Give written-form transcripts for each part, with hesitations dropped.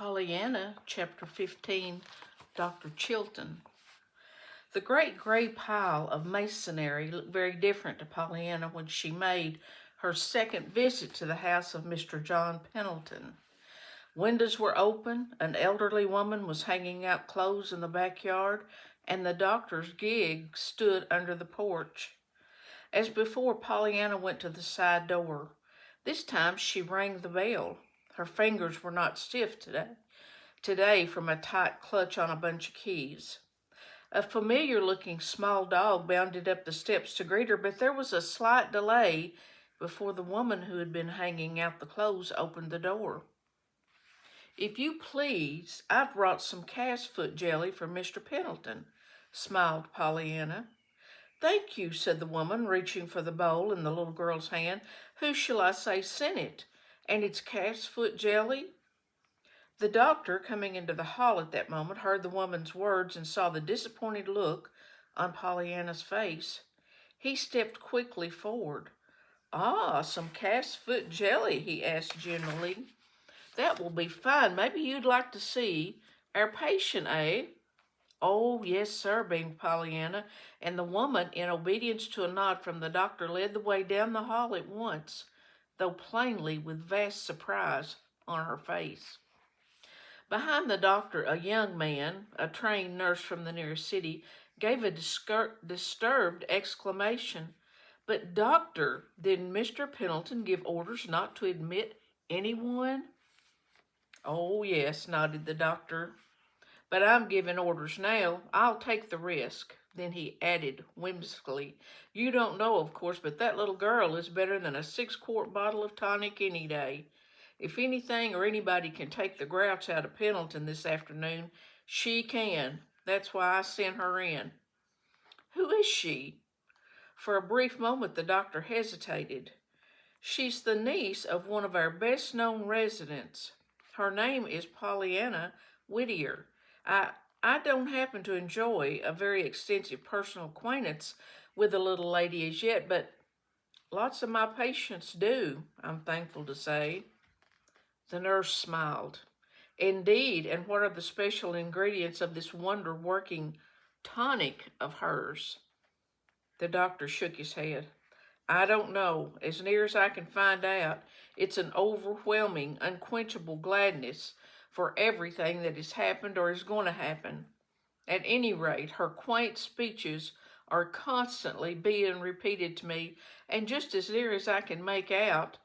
Pollyanna, Chapter 15, Dr. Chilton. The great gray pile of masonry looked very different to Pollyanna when she made her second visit to the house of Mr. John Pendleton. Windows were open, an elderly woman was hanging out clothes in the backyard, and the doctor's gig stood under the porch. As before, Pollyanna went to the side door. This time she rang the bell. Her fingers were not stiff today from a tight clutch on a bunch of keys. A familiar-looking small dog bounded up the steps to greet her, but there was a slight delay before the woman who had been hanging out the clothes opened the door. "If you please, I've brought some calf's foot jelly for Mr. Pendleton," smiled Pollyanna. "Thank you," said the woman, reaching for the bowl in the little girl's hand. "Who shall I say sent it? And it's calf's foot jelly?" The doctor, coming into the hall at that moment, heard the woman's words and saw the disappointed look on Pollyanna's face. He stepped quickly forward. "Ah, some calf's foot jelly," he asked generally. "That will be fine. Maybe you'd like to see our patient, eh?" "Oh, yes, sir," beamed Pollyanna, and the woman, in obedience to a nod from the doctor, led the way down the hall at once, though plainly with vast surprise on her face. Behind the doctor, a young man, a trained nurse from the nearest city, gave a disturbed exclamation. "But, doctor, didn't Mr. Pendleton give orders not to admit anyone?" "Oh, yes," nodded the doctor. "But I'm giving orders now. I'll take the risk." Then he added whimsically, "You don't know, of course, but that little girl is better than a 6-quart bottle of tonic any day. If anything or anybody can take the grouch out of Pendleton this afternoon, she can. That's why I sent her in." "Who is she?" For a brief moment the doctor hesitated. "She's the niece of one of our best-known residents. Her name is Pollyanna Whittier. I don't happen to enjoy a very extensive personal acquaintance with the little lady as yet, but lots of my patients do, I'm thankful to say." The nurse smiled. "Indeed, and what are the special ingredients of this wonder-working tonic of hers?" The doctor shook his head. "I don't know. As near as I can find out, it's an overwhelming, unquenchable gladness for everything that has happened or is going to happen. At any rate, her quaint speeches are constantly being repeated to me, and just as near as I can make out,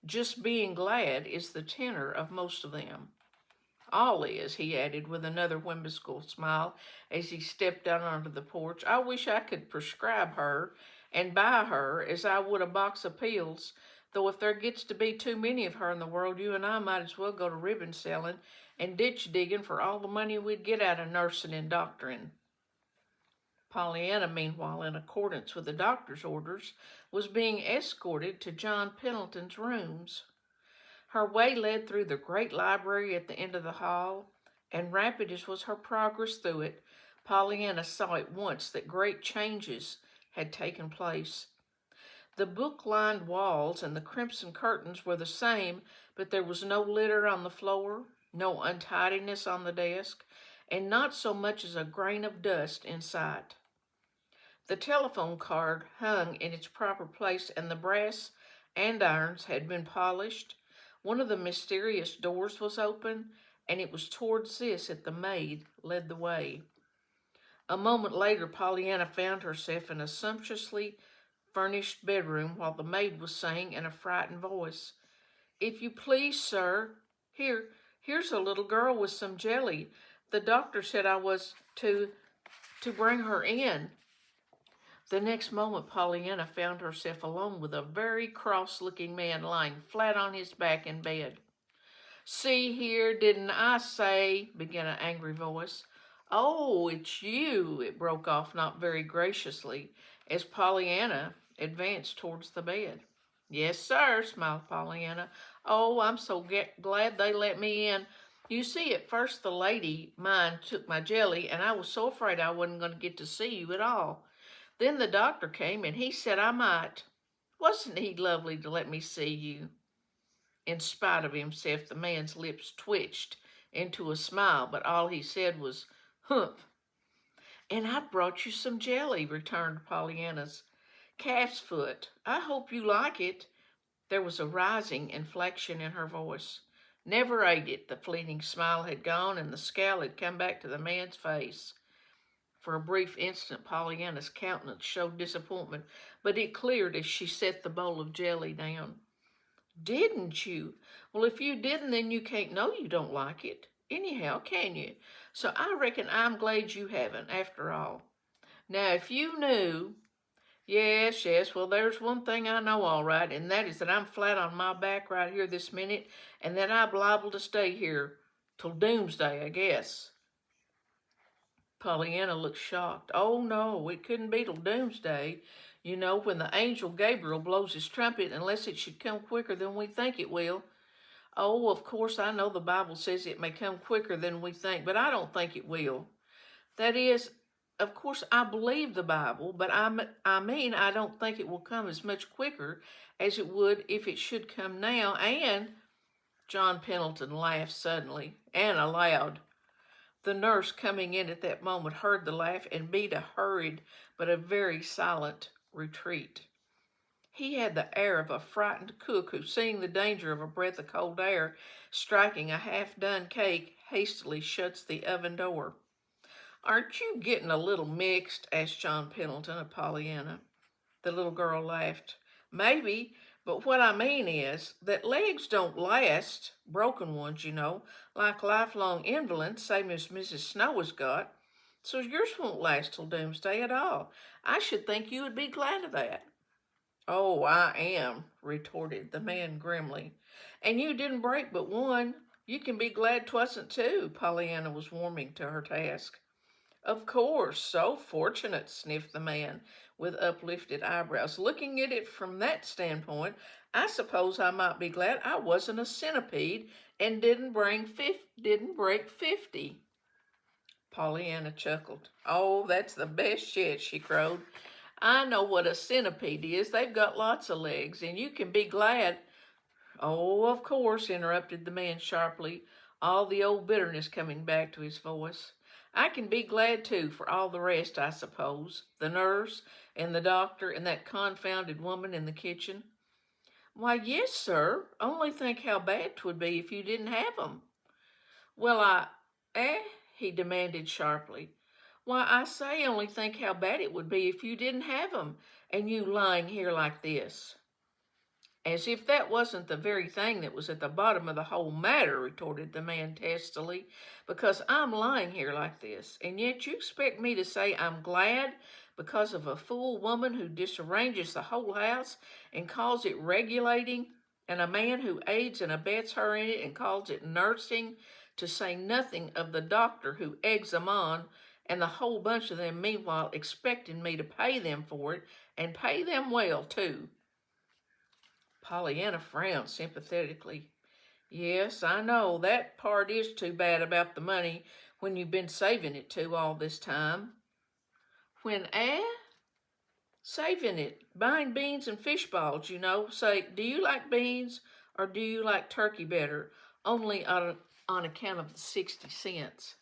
just being glad is the tenor of most of them. All is," he added with another whimsical smile as he stepped out onto the porch. "I wish I could prescribe her and buy her as I would a box of pills, though if there gets to be too many of her in the world, you and I might as well go to ribbon selling and ditch digging for all the money we'd get out of nursing and doctoring." Pollyanna, meanwhile, in accordance with the doctor's orders, was being escorted to John Pendleton's rooms. Her way led through the great library at the end of the hall, and rapid as was her progress through it, Pollyanna saw at once that great changes had taken place. The book-lined walls and the crimson curtains were the same, but there was no litter on the floor, no untidiness on the desk, and not so much as a grain of dust in sight. The telephone card hung in its proper place, and the brass andirons had been polished. One of the mysterious doors was open, and it was towards this that the maid led the way. A moment later, Pollyanna found herself in a sumptuously furnished bedroom while the maid was saying in a frightened voice, "If you please, sir, here's a little girl with some jelly. The doctor said I was to bring her in." The next moment, Pollyanna found herself alone with a very cross-looking man lying flat on his back in bed. "See here, didn't I say," began an angry voice. "Oh, it's you," it broke off not very graciously as Pollyanna advanced towards the bed. "Yes, sir," smiled Pollyanna. "Oh, I'm so glad they let me in. You see, at first the lady mine took my jelly, and I was so afraid I wasn't going to get to see you at all. Then the doctor came, and he said I might. Wasn't he lovely to let me see you?" In spite of himself, the man's lips twitched into a smile, but all he said was, "Humph." "And I've brought you some jelly," returned Pollyanna's calf's foot. "I hope you like it." There was a rising inflection in her voice. "Never ate it." The fleeting smile had gone, and the scowl had come back to the man's face. For a brief instant, Pollyanna's countenance showed disappointment, but it cleared as she set the bowl of jelly down. "Didn't you? Well, if you didn't, then you can't know you don't like it. Anyhow, can you? So I reckon I'm glad you haven't, after all. Now, if you knew..." "Yes, yes, well, there's one thing I know all right, and that is that I'm flat on my back right here this minute, and that I'm liable to stay here till doomsday, I guess." Pollyanna looked shocked. "Oh, no, it couldn't be till doomsday. You know, when the angel Gabriel blows his trumpet, unless it should come quicker than we think it will." "Oh, of course, I know the Bible says it may come quicker than we think, but I don't think it will. That is, of course, I believe the Bible, but I mean I don't think it will come as much quicker as it would if it should come now, and..." John Pendleton laughed suddenly, and aloud. The nurse, coming in at that moment, heard the laugh and beat a hurried but a very silent retreat. He had the air of a frightened cook who, seeing the danger of a breath of cold air striking a half-done cake, hastily shuts the oven door. "Aren't you getting a little mixed?" asked John Pendleton of Pollyanna. The little girl laughed. "Maybe, but what I mean is that legs don't last, broken ones, you know, like lifelong invalids, same as Mrs. Snow has got. So yours won't last till doomsday at all. I should think you would be glad of that." "Oh, I am," retorted the man grimly. "And you didn't break but one. You can be glad 'twasn't two." Pollyanna was warming to her task. "Of course, so fortunate," sniffed the man with uplifted eyebrows. "Looking at it from that standpoint, I suppose I might be glad I wasn't a centipede and didn't break 50. Pollyanna chuckled. "Oh, that's the best yet," she crowed. "I know what a centipede is. They've got lots of legs, and you can be glad..." "Oh, of course," interrupted the man sharply, all the old bitterness coming back to his voice. "I can be glad, too, for all the rest, I suppose. The nurse, and the doctor, and that confounded woman in the kitchen." "Why, yes, sir. Only think how bad 'twould be if you didn't have 'em." "Well, he demanded sharply. "Why, I say, only think how bad it would be if you didn't have 'em, and you lying here like this." "As if that wasn't the very thing that was at the bottom of the whole matter," retorted the man testily, "because I'm lying here like this, and yet you expect me to say I'm glad because of a fool woman who disarranges the whole house and calls it regulating, and a man who aids and abets her in it and calls it nursing, to say nothing of the doctor who eggs them on, and the whole bunch of them meanwhile expecting me to pay them for it, and pay them well, too." Pollyanna frowned sympathetically. "Yes, I know, that part is too bad about the money when you've been saving it too all this time." "When, saving it, buying beans and fish balls, you know. Say, do you like beans or do you like turkey better? Only on account of the 60 cents.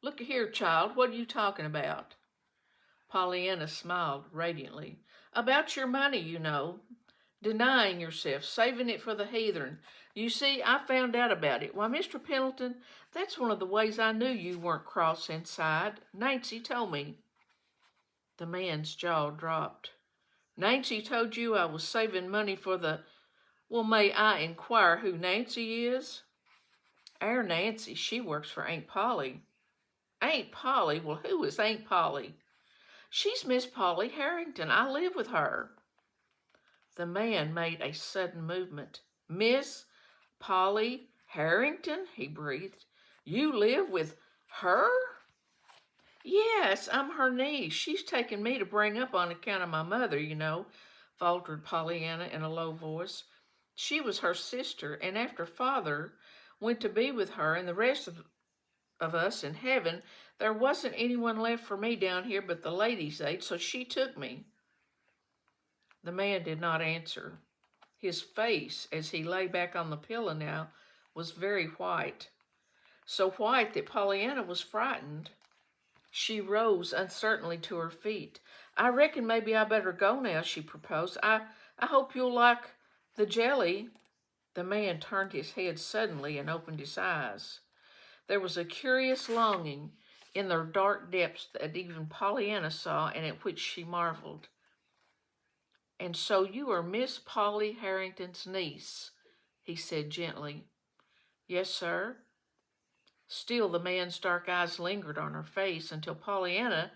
Look here, child, what are you talking about?" Pollyanna smiled radiantly. "About your money, you know. Denying yourself, saving it for the heathen. You see, I found out about it. Why, Mr. Pendleton, that's one of the ways I knew you weren't cross inside. Nancy told me." The man's jaw dropped. "Nancy told you I was saving money for the... Well, may I inquire who Nancy is?" "Our Nancy, she works for Aunt Polly." "Aunt Polly? Well, who is Aunt Polly?" "She's Miss Polly Harrington. I live with her." The man made a sudden movement. "Miss Polly Harrington?" he breathed. "You live with her?" "Yes, I'm her niece. She's taken me to bring up on account of my mother, you know," faltered Pollyanna in a low voice. "She was her sister, and after father went to be with her and the rest of us in heaven, there wasn't anyone left for me down here but the ladies' aid, so she took me." The man did not answer. His face, as he lay back on the pillow now, was very white. so white that Pollyanna was frightened. She rose uncertainly to her feet. "I reckon maybe I better go now," she proposed. I hope you'll like the jelly." The man turned his head suddenly and opened his eyes. There was a curious longing in their dark depths that even Pollyanna saw and at which she marveled. "And so you are Miss Polly Harrington's niece," he said gently. "Yes, sir." Still the man's dark eyes lingered on her face until Pollyanna,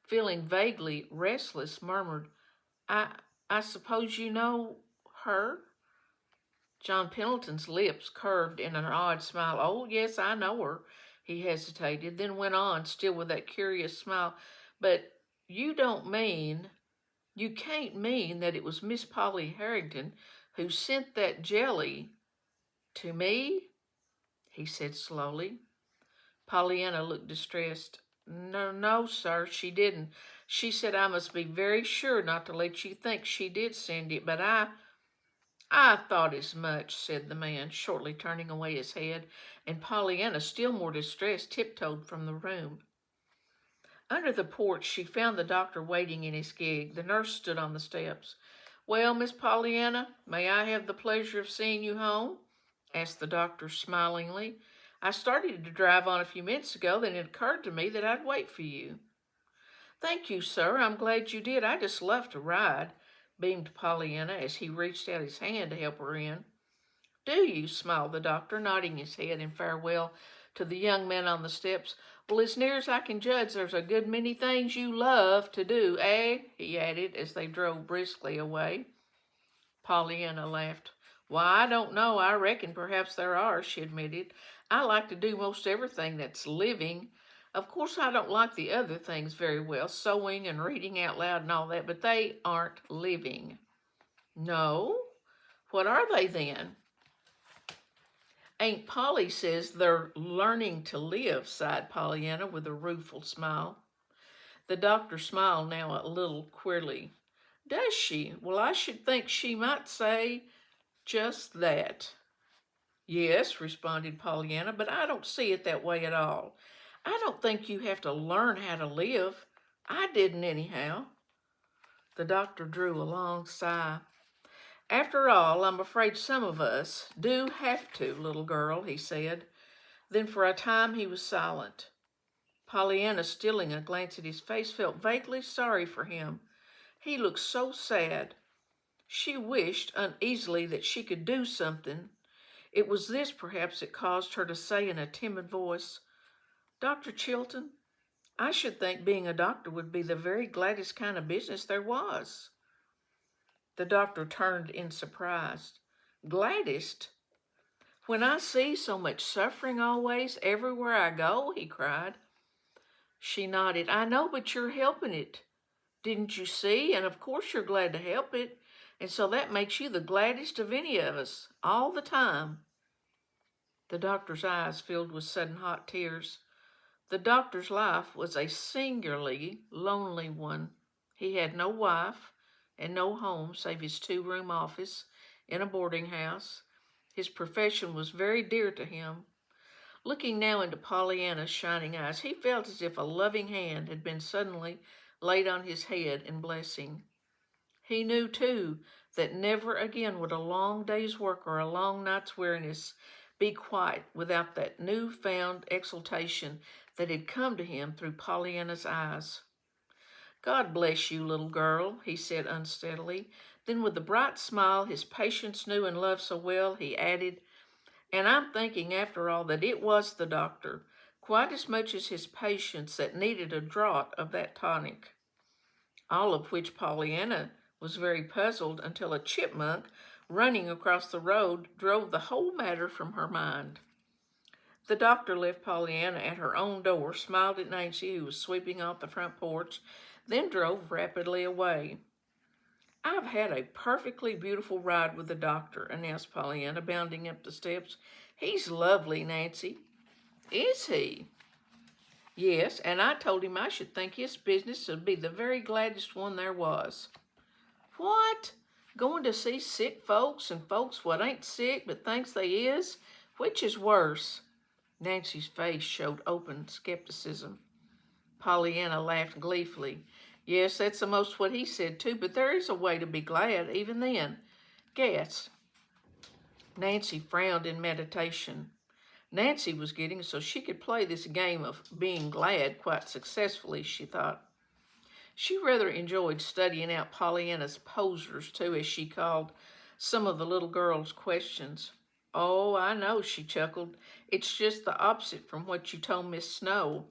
feeling vaguely restless, murmured, I suppose you know her?" John Pendleton's lips curved in an odd smile. "Oh, yes, I know her." He hesitated, then went on, still with that curious smile. "But you can't mean that it was Miss Polly Harrington who sent that jelly to me?" he said slowly. Pollyanna looked distressed. No, sir, she didn't. She said I must be very sure not to let you think she did send it, but I thought as much," said the man, shortly turning away his head, and Pollyanna, still more distressed, tiptoed from the room. Under the porch, she found the doctor waiting in his gig. The nurse stood on the steps. "Well, Miss Pollyanna, may I have the pleasure of seeing you home?" asked the doctor smilingly. "I started to drive on a few minutes ago, then it occurred to me that I'd wait for you." "Thank you, sir. I'm glad you did. I just love to ride," beamed Pollyanna as he reached out his hand to help her in. "Do you?" smiled the doctor, nodding his head in farewell to the young man on the steps. "Well, as near as I can judge, there's a good many things you love to do, eh?" he added as they drove briskly away. Pollyanna laughed. "Why, I don't know. I reckon perhaps there are," she admitted. "I like to do most everything that's living. Of course, I don't like the other things very well, sewing and reading out loud and all that, but they aren't living." "No? What are they then?" "Aunt Polly says they're learning to live," sighed Pollyanna with a rueful smile. The doctor smiled now a little queerly. "Does she? Well, I should think she might say just that." "Yes," responded Pollyanna, "but I don't see it that way at all. I don't think you have to learn how to live. I didn't anyhow." The doctor drew a long sigh. "After all, I'm afraid some of us do have to, little girl," he said. Then for a time he was silent. Pollyanna, stealing a glance at his face, felt vaguely sorry for him. He looked so sad. She wished uneasily that she could do something. It was this, perhaps, that caused her to say in a timid voice, "Dr. Chilton, I should think being a doctor would be the very gladdest kind of business there was." The doctor turned in surprise. "Gladdest? When I see so much suffering always, everywhere I go?" he cried. She nodded. "I know, but you're helping it. Didn't you see? And of course you're glad to help it. And so that makes you the gladdest of any of us, all the time." The doctor's eyes filled with sudden hot tears. The doctor's life was a singularly lonely one. He had no wife and no home save his 2-room office in a boarding house. His profession was very dear to him. Looking now into Pollyanna's shining eyes, he felt as if a loving hand had been suddenly laid on his head in blessing. He knew, too, that never again would a long day's work or a long night's weariness be quite without that new-found exultation that had come to him through Pollyanna's eyes. "God bless you, little girl," he said unsteadily. Then with the bright smile his patients knew and loved so well, he added, "And I'm thinking, after all, that it was the doctor, quite as much as his patients, that needed a draught of that tonic." All of which Pollyanna was very puzzled until a chipmunk running across the road drove the whole matter from her mind. The doctor left Pollyanna at her own door, smiled at Nancy, who was sweeping off the front porch, then drove rapidly away. "I've had a perfectly beautiful ride with the doctor," announced Pollyanna, bounding up the steps. "He's lovely, Nancy." "Is he?" "Yes, and I told him I should think his business would be the very gladdest one there was." "What? Going to see sick folks and folks what ain't sick but thinks they is? Which is worse?" Nancy's face showed open skepticism. Pollyanna laughed gleefully. Yes, that's almost what he said too, but there is a way to be glad even then. Guess. Nancy frowned in meditation. Nancy was getting so she could play this game of being glad quite successfully, she thought. She rather enjoyed studying out Pollyanna's posers, too, as she called some of the little girl's questions. Oh, I know, she chuckled. It's just the opposite from what you told Miss Snow.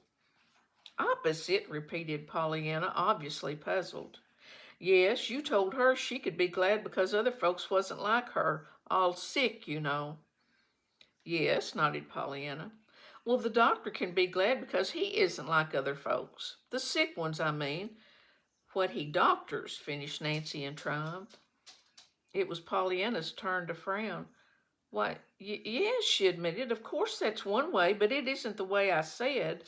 Opposite, repeated Pollyanna, obviously puzzled. Yes, you told her she could be glad because other folks wasn't like her, all sick, you know. Yes, nodded Pollyanna. Well, the doctor can be glad because he isn't like other folks. The sick ones, I mean. What he doctors, finished Nancy in triumph. It was Pollyanna's turn to frown. Why, yes, she admitted. Of course that's one way, but it isn't the way I said.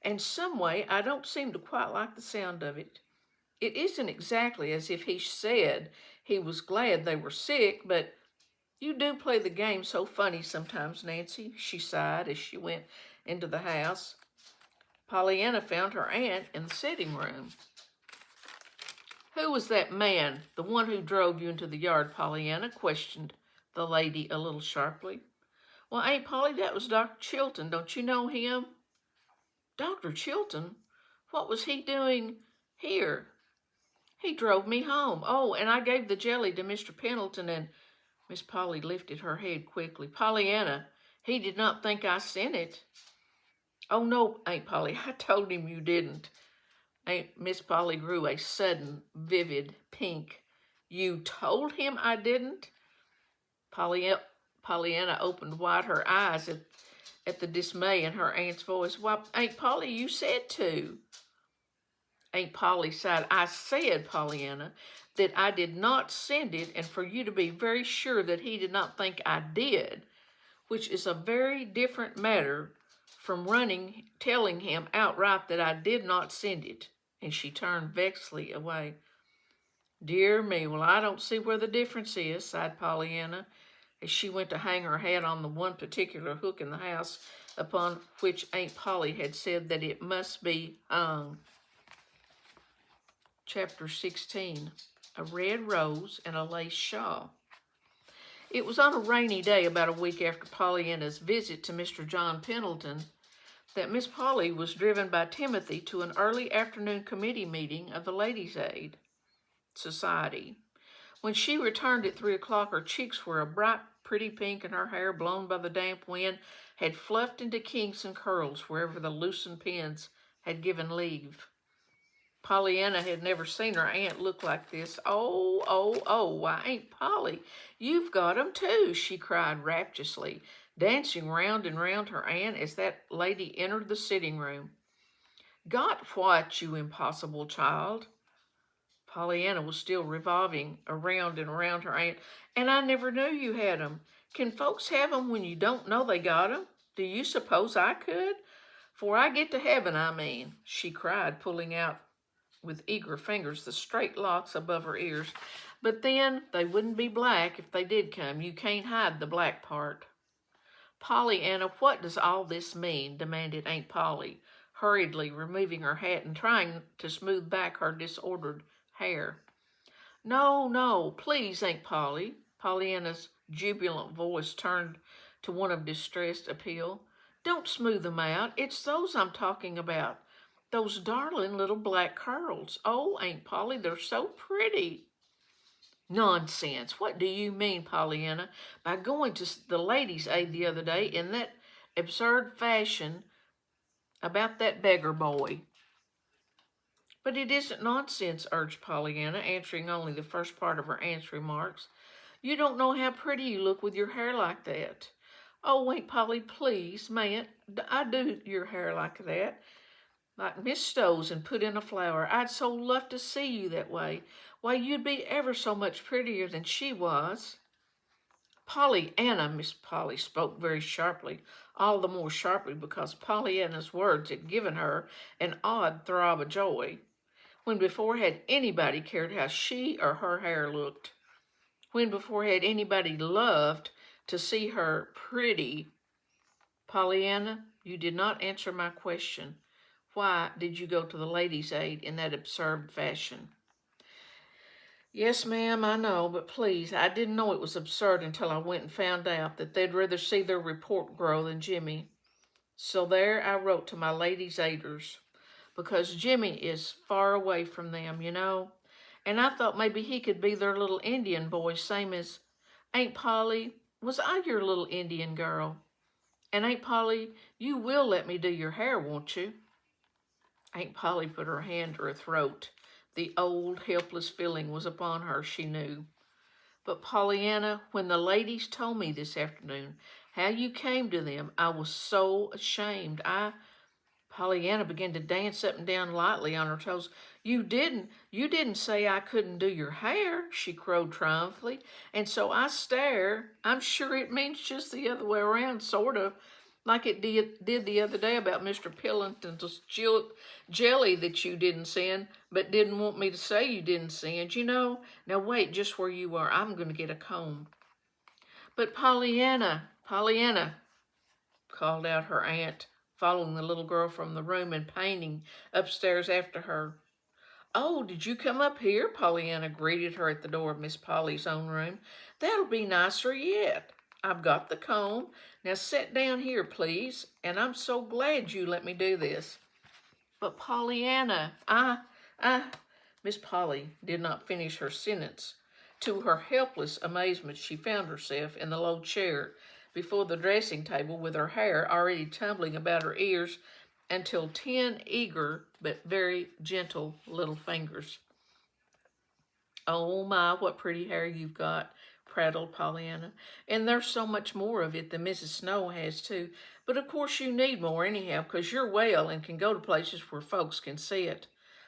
And some way I don't seem to quite like the sound of it. It isn't exactly as if he said he was glad they were sick, but you do play the game so funny sometimes, Nancy, she sighed as she went into the house. Pollyanna found her aunt in the sitting room. Who was that man, the one who drove you into the yard, Pollyanna? Questioned the lady a little sharply. Well, Aunt Polly, that was Dr. Chilton. Don't you know him? Dr. Chilton? What was he doing here? He drove me home. Oh, and I gave the jelly to Mr. Pendleton and... Miss Polly lifted her head quickly. Pollyanna, he did not think I sent it. Oh, no, Aunt Polly, I told him you didn't. Miss Polly grew a sudden, vivid pink. You told him I didn't? Pollyanna opened wide her eyes at the dismay in her aunt's voice. Why, Aunt Polly, you said to. Aunt Polly sighed. I said, Pollyanna, that I did not send it, and for you to be very sure that he did not think I did, which is a very different matter from telling him outright that I did not send it. And she turned vexedly away. Dear me, well, I don't see where the difference is, sighed Pollyanna, as she went to hang her hat on the one particular hook in the house upon which Aunt Polly had said that it must be hung. Chapter 16, A Red Rose and a Lace Shawl. It was on a rainy day about a week after Pollyanna's visit to Mr. John Pendleton that Miss Polly was driven by Timothy to an early afternoon committee meeting of the Ladies' Aid Society. When she returned at 3 o'clock, her cheeks were a bright, pretty pink, and her hair, blown by the damp wind, had fluffed into kinks and curls wherever the loosened pins had given leave. Pollyanna had never seen her aunt look like this. Oh, why, Aunt Polly, you've got 'em too, she cried rapturously, dancing round and round her aunt as that lady entered the sitting room. Got what, you impossible child? Pollyanna was still revolving around and around her aunt. And I never knew you had 'em. Can folks have 'em when you don't know they got 'em? Do you suppose I could? 'Fore I get to heaven, I mean, she cried, pulling out with eager fingers the straight locks above her ears. But then they wouldn't be black if they did come. You can't hide the black part. Pollyanna, what does all this mean? Demanded Aunt Polly, hurriedly removing her hat and trying to smooth back her disordered hair. No, please, Aunt Polly. Pollyanna's jubilant voice turned to one of distressed appeal. Don't smooth them out. It's those I'm talking about. Those darling little black curls. Oh, Aunt Polly, they're so pretty. Nonsense. What do you mean, Pollyanna, by going to the Ladies' Aid the other day in that absurd fashion about that beggar boy? But it isn't nonsense, urged Pollyanna, answering only the first part of her aunt's remarks. You don't know how pretty you look with your hair like that. Oh, Aunt Polly, please, mayn't I do your hair like that? Like Miss Stowe's and put in a flower. I'd so love to see you that way. Why, you'd be ever so much prettier than she was. Pollyanna, Miss Polly spoke very sharply, all the more sharply because Pollyanna's words had given her an odd throb of joy, when before had anybody cared how she or her hair looked, when before had anybody loved to see her pretty. Pollyanna, you did not answer my question. Why did you go to the Ladies' Aid in that absurd fashion? Yes, ma'am, I know, but please, I didn't know it was absurd until I went and found out that they'd rather see their report grow than Jimmy. So there I wrote to my Ladies' Aiders, because Jimmy is far away from them, you know, and I thought maybe he could be their little Indian boy, same as Aunt Polly. Was I your little Indian girl? And Aunt Polly, you will let me do your hair, won't you? Aunt Polly put her hand to her throat. The old helpless feeling was upon her, she knew. But Pollyanna, when the ladies told me this afternoon how you came to them, I was so ashamed. Pollyanna began to dance up and down lightly on her toes. You didn't say I couldn't do your hair, she crowed triumphantly. And so I stare. I'm sure it means just the other way around, sort of, like it did the other day about Mr. Pillington's jelly that you didn't send, but didn't want me to say you didn't send, you know. Now wait just where you are. I'm going to get a comb. But Pollyanna, called out her aunt, following the little girl from the room and painting upstairs after her. Oh, did you come up here? Pollyanna greeted her at the door of Miss Polly's own room. That'll be nicer yet. I've got the comb. Now sit down here, please, and I'm so glad you let me do this. But Pollyanna, Miss Polly did not finish her sentence. To her helpless amazement, she found herself in the low chair before the dressing table with her hair already tumbling about her ears until 10 eager but very gentle little fingers. Oh my, what pretty hair you've got, prattled Pollyanna. And there's so much more of it than Mrs. Snow has too. But of course you need more anyhow, 'cause you're well and can go to places where folks can see it.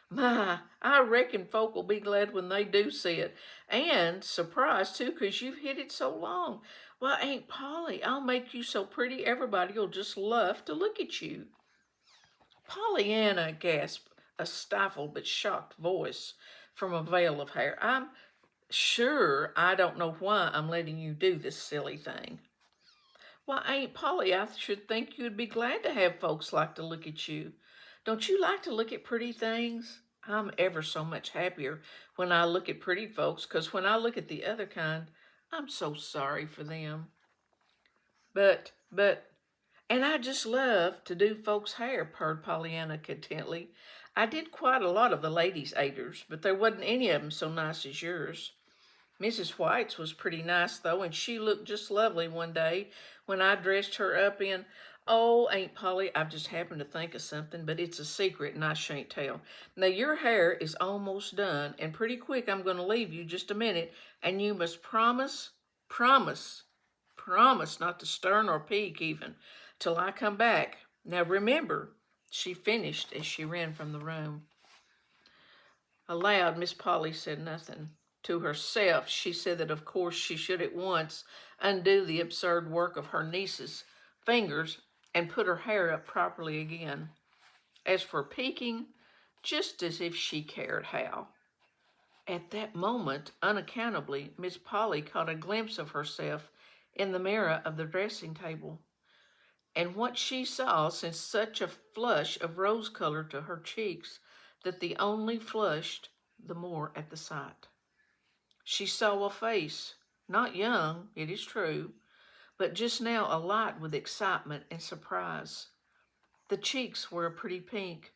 My, I reckon folk will be glad when they do see it. And surprised too, 'cause you've hid it so long. Why, Aunt Polly, I'll make you so pretty everybody'll just love to look at you. Pollyanna, gasped a stifled but shocked voice from a veil of hair. I'm sure I don't know why I'm letting you do this silly thing. Why, Aunt Polly, I should think you'd be glad to have folks like to look at you. Don't you like to look at pretty things? I'm ever so much happier when I look at pretty folks, 'cause when I look at the other kind, I'm so sorry for them. And I just love to do folks' hair, purred Pollyanna contentedly. I did quite a lot of the ladies' aiders, but there wasn't any of them so nice as yours. Mrs. White's was pretty nice, though, and she looked just lovely one day when I dressed her up in, oh, Aunt Polly, I've just happened to think of something, but it's a secret and I shan't tell. Now, your hair is almost done, and pretty quick I'm going to leave you just a minute, and you must promise not to stir nor peek even, till I come back. Now, remember, she finished as she ran from the room. Aloud, Miss Polly said nothing. To herself, she said that of course she should at once undo the absurd work of her niece's fingers and put her hair up properly again. As for peeking, just as if she cared how. At that moment, unaccountably, Miss Polly caught a glimpse of herself in the mirror of the dressing table. And what she saw sent such a flush of rose color to her cheeks that the only flushed the more at the sight. She saw a face, not young, it is true, but just now alight with excitement and surprise. The cheeks were a pretty pink,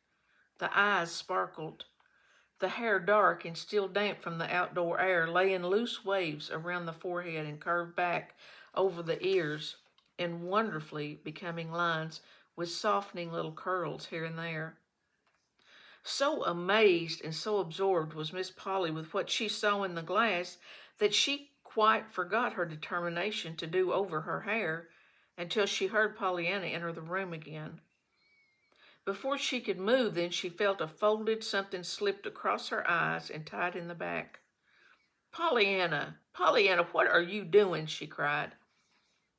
the eyes sparkled, the hair dark and still damp from the outdoor air lay in loose waves around the forehead and curved back over the ears in wonderfully becoming lines with softening little curls here and there. So amazed and so absorbed was Miss Polly with what she saw in the glass that she quite forgot her determination to do over her hair until she heard Pollyanna enter the room again. Before she could move, then she felt a folded something slipped across her eyes and tied in the back. Pollyanna, what are you doing? She cried.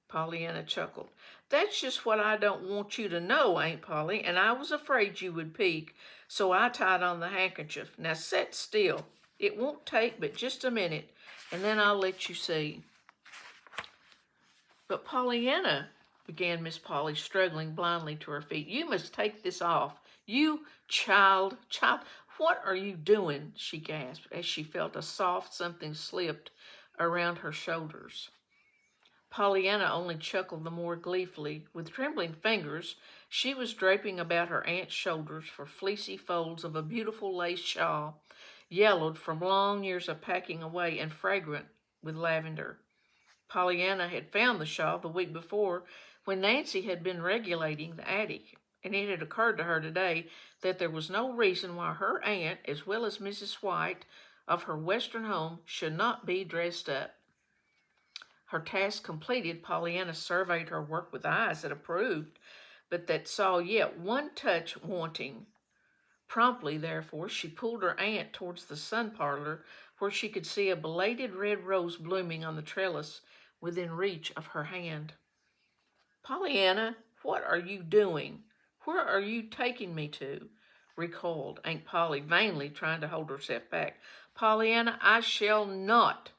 Pollyanna chuckled. That's just what I don't want you to know, Aunt Polly, and I was afraid you would peek, so I tied on the handkerchief. Now sit still. It won't take but just a minute, and then I'll let you see. But Pollyanna, began Miss Polly, struggling blindly to her feet. "You must take this off. You child, what are you doing?" she gasped as she felt a soft something slipped around her shoulders. Pollyanna only chuckled the more gleefully. With trembling fingers, she was draping about her aunt's shoulders for fleecy folds of a beautiful lace shawl, yellowed from long years of packing away and fragrant with lavender. Pollyanna had found the shawl the week before when Nancy had been regulating the attic, and it had occurred to her today that there was no reason why her aunt, as well as Mrs. White of her western home, should not be dressed up. Her task completed, Pollyanna surveyed her work with eyes that approved, but that saw yet one touch wanting. Promptly, therefore, she pulled her aunt towards the sun parlor, where she could see a belated red rose blooming on the trellis within reach of her hand. "Pollyanna, what are you doing? Where are you taking me to?" recoiled Aunt Polly, vainly trying to hold herself back. "Pollyanna, I shall not."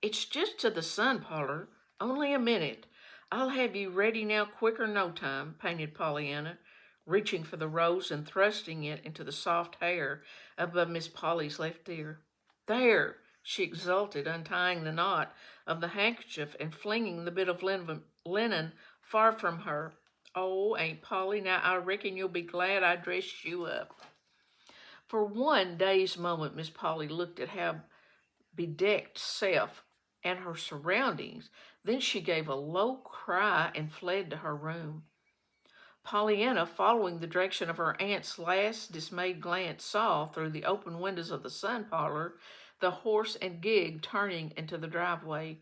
"It's just to the sun parlor. Only a minute. I'll have you ready now quicker no time," panted Pollyanna, reaching for the rose and thrusting it into the soft hair above Miss Polly's left ear. "There!" she exulted, untying the knot of the handkerchief and flinging the bit of linen far from her. "Oh, Aunt Polly, now I reckon you'll be glad I dressed you up." For one dazed moment, Miss Polly looked at how bedecked self and her surroundings. Then she gave a low cry and fled to her room. Pollyanna, following the direction of her aunt's last dismayed glance, saw through the open windows of the sun parlor the horse and gig turning into the driveway.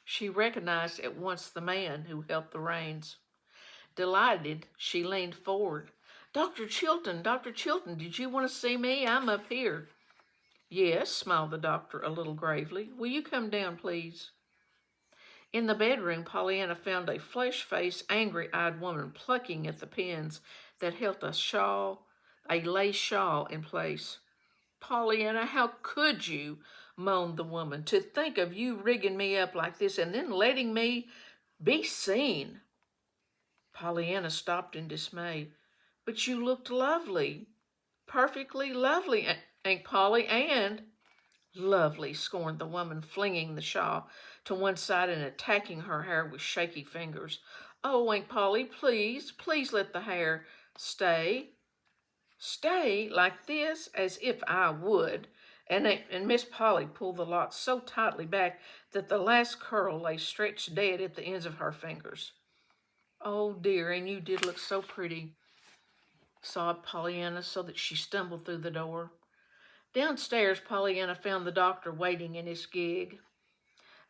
She recognized at once the man who held the reins. Delighted, she leaned forward. Dr. Chilton, did you want to see me? I'm up here." "Yes," smiled the doctor a little gravely. "Will you come down, please?" In the bedroom, Pollyanna found a flesh-faced, angry-eyed woman plucking at the pins that held a lace shawl in place. "Pollyanna, how could you?" moaned the woman. "To think of you rigging me up like this and then letting me be seen." Pollyanna stopped in dismay. "But you looked lovely. Perfectly lovely, Aunt Polly, and—" "Lovely," scorned the woman, flinging the shawl to one side and attacking her hair with shaky fingers. "Oh, Aunt Polly, please let the hair stay." "Stay like this? As if I would." And Miss Polly pulled the lock so tightly back that the last curl lay stretched dead at the ends of her fingers. "Oh, dear, and you did look so pretty," sobbed Pollyanna, so that she stumbled through the door. Downstairs, Pollyanna found the doctor waiting in his gig.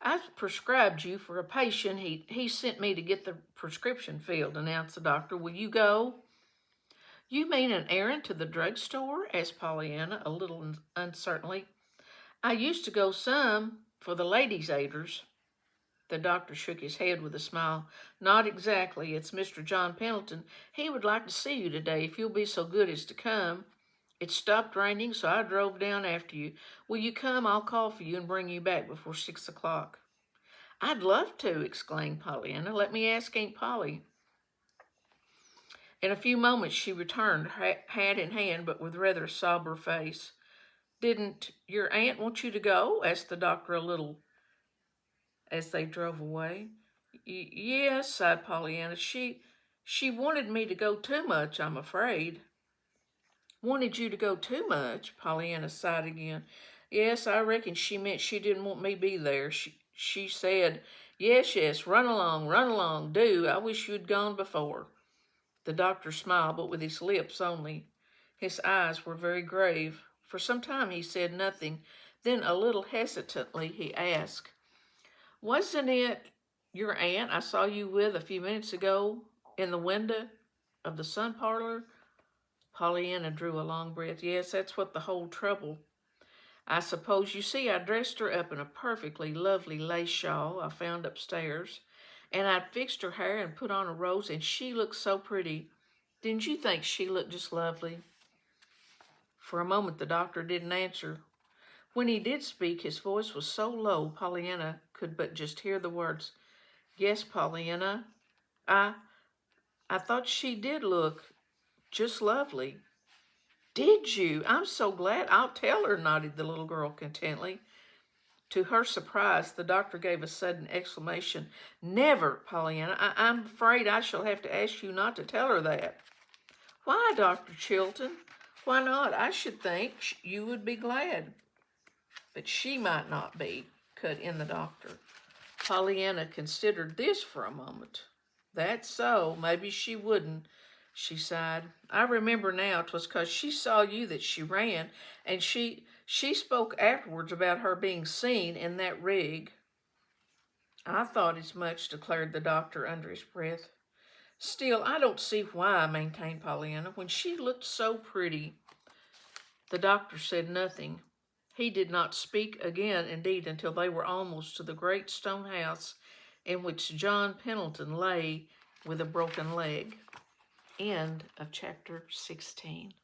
"I've prescribed you for a patient. He sent me to get the prescription filled," announced the doctor. "Will you go?" "You mean an errand to the drugstore?" asked Pollyanna, a little uncertainly. "I used to go some for the ladies' aiders." The doctor shook his head with a smile. "Not exactly. It's Mr. John Pendleton. He would like to see you today, if you'll be so good as to come. It stopped raining, so I drove down after you. Will you come? I'll call for you and bring you back before 6 o'clock. "I'd love to," exclaimed Pollyanna. "Let me ask Aunt Polly." In a few moments she returned, hat in hand, but with rather a somber face. "Didn't your aunt want you to go?" asked the doctor a little as they drove away. "Yes," sighed Pollyanna. She wanted me to go too much, I'm afraid." "Wanted you to go too much?" Pollyanna sighed again. "Yes, I reckon she meant she didn't want me to be there. She said, 'Yes, run along, do. I wish you'd gone before.'" The doctor smiled, but with his lips only. His eyes were very grave. For some time he said nothing. Then, a little hesitantly, he asked, "Wasn't it your aunt I saw you with a few minutes ago in the window of the sun parlor?" Pollyanna drew a long breath. "Yes, that's what the whole trouble. I suppose, you see, I dressed her up in a perfectly lovely lace shawl I found upstairs, and I'd fixed her hair and put on a rose, and she looked so pretty. Didn't you think she looked just lovely?" For a moment the doctor didn't answer. When he did speak, his voice was so low Pollyanna could but just hear the words, "Yes, Pollyanna." I I thought she did look just lovely. Did you? I'm so glad. I'll tell her, nodded the little girl contentedly. To her surprise, the doctor gave a sudden exclamation. Never, Pollyanna. I'm afraid I shall have to ask you not to tell her that. Why, Dr. Chilton? Why not? I should think you would be glad. But she might not be, cut in the doctor. Pollyanna considered this for a moment. That's so. Maybe she wouldn't, she sighed. I remember now 'twas 'cause she saw you that she ran, and she spoke afterwards about her being seen in that rig. I thought as much, declared the doctor under his breath. Still, I don't see why, maintained Pollyanna, when she looked so pretty. The doctor said nothing. He did not speak again, indeed, until they were almost to the great stone house in which John Pendleton lay with a broken leg. End of chapter 16.